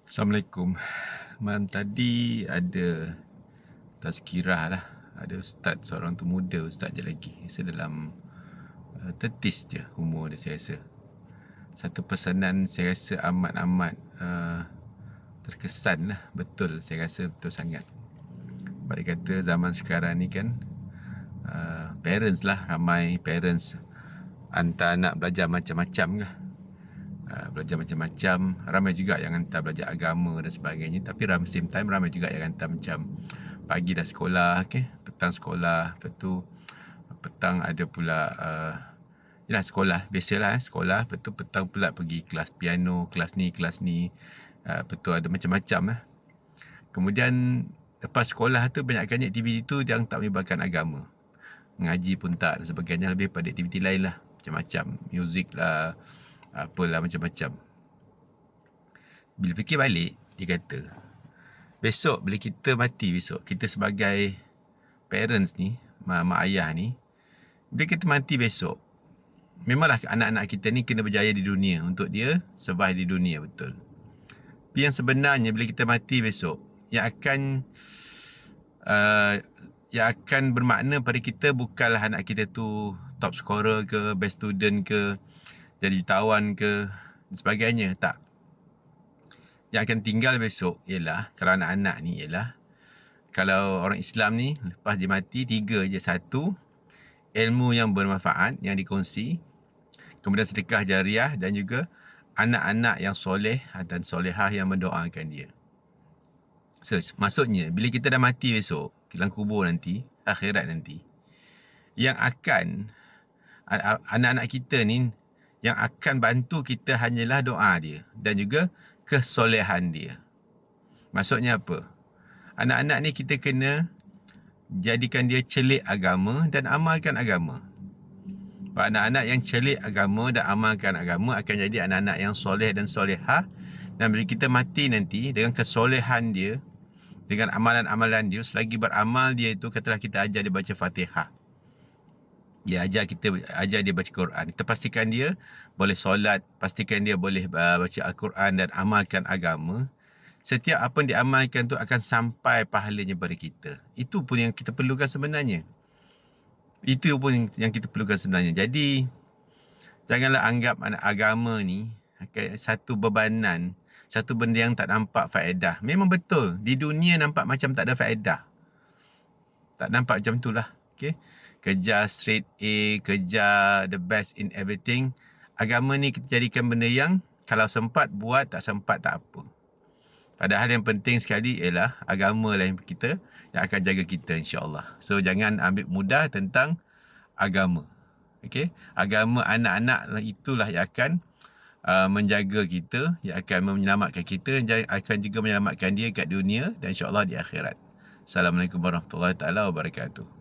Assalamualaikum. Malam tadi ada tazkirah lah. Ada ustaz, seorang tu muda ustaz je lagi. Saya dalam 30s je umur dia saya rasa. Satu pesanan saya rasa amat-amat terkesan lah. Betul, saya rasa betul sangat. Sebab dia kata zaman sekarang ni kan parents lah, ramai parents hantar anak belajar macam-macam lah. Belajar macam-macam. Ramai juga yang hantar belajar agama dan sebagainya. Tapi same time ramai juga yang hantar macam pagi dah sekolah, petang sekolah, lepas tu petang ada pula yalah sekolah, biasalah sekolah, lepas tu petang pula pergi kelas piano, kelas ni, lepas tu ada macam-macam lah. Kemudian lepas sekolah tu banyakkan aktiviti tu yang tak melibatkan agama. Mengaji pun tak dan sebagainya, lebih pada aktiviti lain lah. Macam-macam, muzik lah, apalah macam-macam. Bila fikir balik, dia kata, besok bila kita mati besok, kita sebagai parents ni, mak ayah ni, bila kita mati besok, memanglah anak-anak kita ni kena berjaya di dunia untuk dia survive di dunia, betul. Tapi yang sebenarnya bila kita mati besok, yang akan bermakna pada kita bukanlah anak kita tu top scorer ke, best student ke, jadi jutawan ke, dan sebagainya. Tak. Yang akan tinggal besok ialah, kalau anak-anak ni ialah, kalau orang Islam ni lepas dia mati, 3 je. 1, ilmu yang bermanfaat yang dikongsi, kemudian sedekah jariah, dan juga anak-anak yang soleh dan solehah yang mendoakan dia. So, maksudnya bila kita dah mati besok, dalam kubur nanti, akhirat nanti, yang akan anak-anak kita ni yang akan bantu kita hanyalah doa dia dan juga kesolehan dia. Maksudnya apa? Anak-anak ni kita kena jadikan dia celik agama dan amalkan agama. Anak-anak yang celik agama dan amalkan agama akan jadi anak-anak yang soleh dan solehah. Dan bila kita mati nanti, dengan kesolehan dia, dengan amalan-amalan dia, selagi beramal dia itu, katalah kita ajar dia baca Fatihah, ajar dia baca Quran, kita pastikan dia boleh solat, pastikan dia boleh baca Al-Quran dan amalkan agama. Setiap apa yang diamalkan tu akan sampai pahalanya pada kita. Itu pun yang kita perlukan sebenarnya. Itu pun yang kita perlukan sebenarnya. Jadi janganlah anggap agama ni satu bebanan, satu benda yang tak nampak faedah. Memang betul, di dunia nampak macam tak ada faedah. Tak nampak macam tu lah. Kejar straight A, kejar the best in everything. Agama ni kita jadikan benda yang kalau sempat buat, tak sempat tak apa. Padahal yang penting sekali ialah agama lah yang akan jaga kita, insya-Allah. So jangan ambil mudah tentang agama. Agama anak-anak itulah yang akan menjaga kita, yang akan menyelamatkan kita, yang akan juga menyelamatkan dia kat dunia dan insya-Allah di akhirat. Assalamualaikum warahmatullahi taala wabarakatuh.